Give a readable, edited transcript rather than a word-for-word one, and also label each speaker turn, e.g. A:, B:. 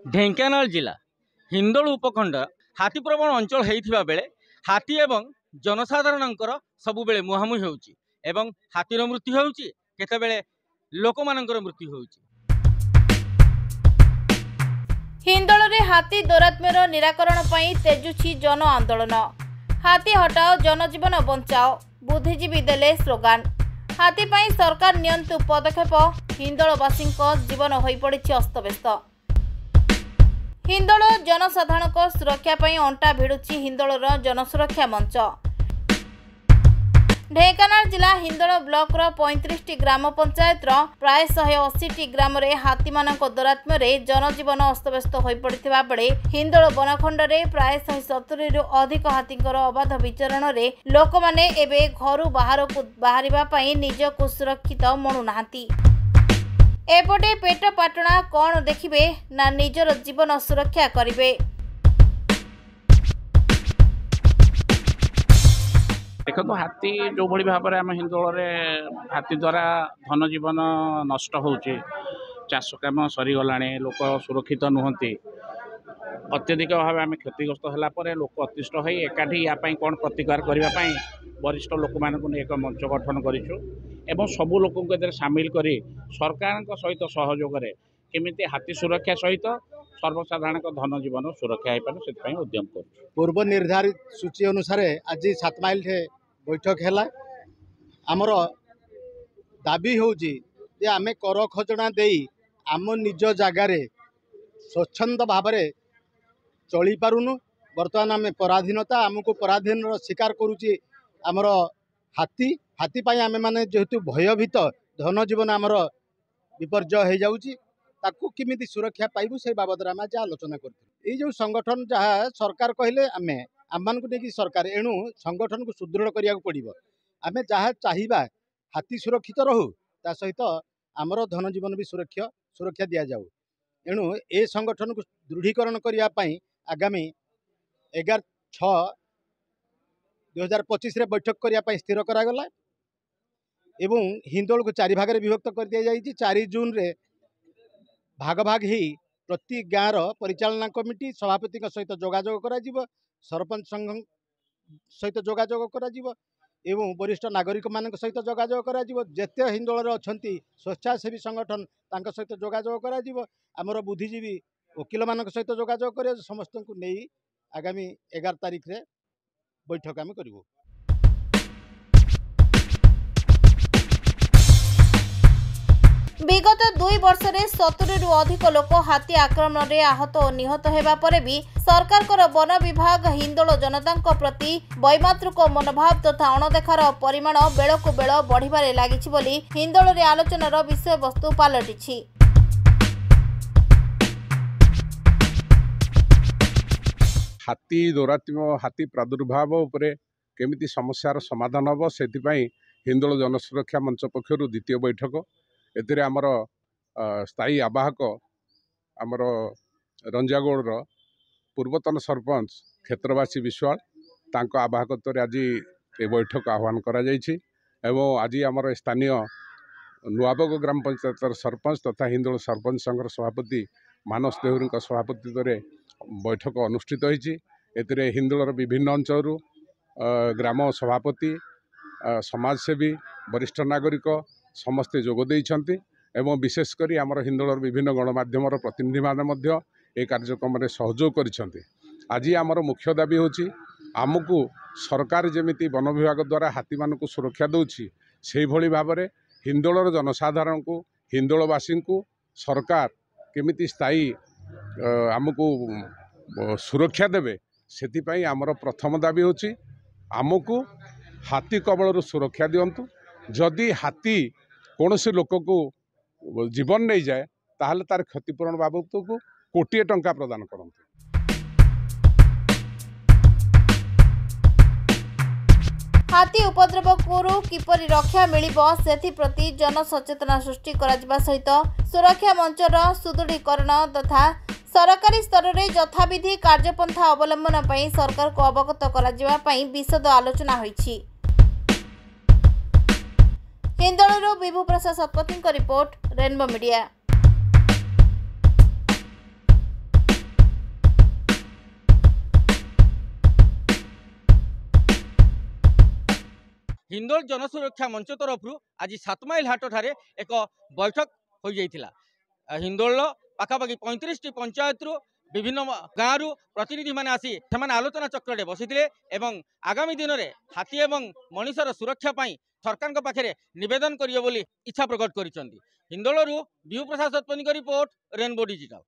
A: ढेंकानाल जिला हिंदोल उपखंड हाथी प्रवण अंचल होइथिबा बेले हाथी एवं जनसाधारणंकर सबुबेले मुहामुही होउची एवं हाथीर मृत्यु होउची केतेबेले लोकमानंकर मृत्यु होउची।
B: हिंदोल रे हाथी दौरात्म्यर निराकरण पई तेजुछि जन आंदोलन। हाथी हटाओ जनजीवन बंचाओ बुद्धिजीवी देले स्लोगान। हाथी पई सरकार नियंतु पदक्षेप हिंदोलवासी जीवन होई पड़िछि अस्तव्यस्त। हिंदोल जनसाधारण सुरक्षा पई अंटा भिड़ुछि हिंदोलर जनसुरक्षा मंच। ढेंकानाल जिला हिंदोल ब्लॉक 35 ग्राम पंचायत प्राय 180 ग्राम रे हाथी मानक दौरात्म्य जनजीवन अस्तव्यस्त हो पड़ता बेले हिंदोल वनखंड में प्राय 170 रु अधिक हाथींकर अबाध विचरण रे लोक माने एबे घरु बाहर को बाहरिबा पई निजको सुरक्षित मणुनाहांती। एपटे पेट पाटणा कौन देखिबे ना निजर जीवन सुरक्षा करिवे।
C: देखो तो हाथी जो भाई भाव में आम हिंदोल हाथी द्वारा धन जीवन नष्ट होची चाष कम सरीगला लोक सुरक्षित नुहति अत्यधिक भाव आम क्षतिग्रस्त होगापर लोक अतिष्ठ हो एकाठी या कौन प्रतिकार करने वरिष्ठ लोक मानक एक मंच गठन करूँ सबू लोक सामिल कर सरकार सहित सहयोग केमी हाथी सुरक्षा सहित सर्वसाधारण धन जीवन सुरक्षा हो पारे से उद्यम कर
D: पूर्व निर्धारित सूची अनुसार आज 7 माइल बैठक है। आमर दाबी होउची जे आमे कर खजना देई आम निज जगार स्वच्छंद भाव चली पारुनु। बर्तमान आम पराधीनता आमको पराधीन शिकार करुची आमर हाथी हाथी पाई आमे माने जेहेतु भयभीत धन जीवन आमर विपर्जय हो जाउची ताकू किमिति सुरक्षा पाइबु से बाबद आम आज आलोचना कर जो संगठन जहाँ सरकार कहले आमे आम को लेकिन सरकार एणु संगठन को सुदृढ़ करिया पड़िबो। आमे जहाँ चाहिबा हाथी सुरक्षित रहू ता सहित आमर धन जीवन भी सुरक्षा दिया जाऊ। एणु ए संगठन को दृढ़ीकरण करिया पई आगामी 11/6/2025 रे बैठक करिया पई स्थिर करा गला एवं हिंदोल को 4 भाग रे विभक्त कर दिया जाइछि। 4 जून रे भाग भाग ही प्रति गाँव परिचालना कमिटी सभापति सहित जोगाजोग करा जिवो, सरपंच संघ सहित जोगाजोग करा जिवो एवं वरिष्ठ नागरिक मान सहित जोगाजोग करा जिवो। जेते हिंदोल अछंती स्वेच्छासेवी संगठन तांका सहित जोगाजोग करा जिवो। आमर बुद्धिजीवी वकिल मान सहित जोगाजोग कर समस्त को नहीं आगामी 11 तारिख रे बैठक आम करिवो।
B: विगत 2 वर्ष रे 70 रु अधिक लोक हाथी आक्रमण रे आहत और निहत हेबा परे भी सरकार कर वन विभाग हिंदोल जनता प्रति वैमातृक मनोभाव तथा अणदेखार परिमाण बेलकु बेल बढ़िबारे लागिछि बोली हिंदोल रे आलोचनार विषय वस्तु पालटिछि।
E: हाथी दौरात्म्य हाथी प्रादुर्भाव उपरे केमिति समस्यार समाधान हम से हिंदोल जनसुरक्षा मंच पक्षर द्वितीय बैठक एतिर आमर स्थायी आवाहक आमर रंजागोड़ पूर्वतन सरपंच क्षेत्रवासी विश्वाल तांको आवाहकत्व आज ये बैठक आह्वान करा जायछि एवं आज आमर स्थानीय नुआबग ग्राम पंचायत सरपंच तथा हिंदोल सरपंच संघर सभापति मानस देहुरी सभापतित्व बैठक अनुष्ठित होइछि। एतिरे हिंदोलर विभिन्न अंचल ग्राम सभापति समाजसेवी वरिष्ठ नागरिक समस्ते जोग देइछन्ति एवं विशेषकर आमर हिंदोलर विभिन्न गणमाध्यम प्रतिनिधि माने ए कार्यक्रम में सहयोग करिछन्ति। आज आमर मुख्य दाबी होछि आमको सरकार जेमिति वन विभाग द्वारा हाथी मानक सुरक्षा दउछि सेहि भली भाव में हिंदोलर जनसाधारण को हिंदोलवासी को सरकार केमिति स्थायी आमको सुरक्षा देवे से आमर प्रथम दाबी होछि आमको हाथी कबल सुरक्षा दिंतु। जदि हाथी कौन से लोक को जीवन नहीं जाए ताहले तार क्षतिपूरण बाबद को कोटिए टंका प्रदान करते।
B: हाथी उपद्रव को किपरि रक्षा मिलिबो सेथिप्रति जनसचेतना सृष्टि करा सहित सुरक्षा मंचर सुदृढ़ीकरण तथा सरकारी स्तर में यथाविधि कार्यपंथा अवलंबन पर सरकार को अवगत करा विशद आलोचना होइछि। हिंदोलରୁ विभू प्रसाद Satpathy report rainbow media.
A: Hindol जनसुरक्षा मंच तरफ आज 7 माइल हाट ठारे एक बैठक हो जाइथिला। हिंदोल पाखापाखि 35 पंचायत रु विभिन्न गाँव रु प्रतिनिधि माने आसी सेमाने आलोचना चक्र बसिथिले एवं आगामी दिन में हाथी एवं मनुष्यर सुरक्षा पाई सरकार पाखे निवेदन करियो बोली इच्छा प्रकट करिसंती। हिंदोल रु बिहू प्रसाद सतपनी रिपोर्ट रेनबो डिजिटल।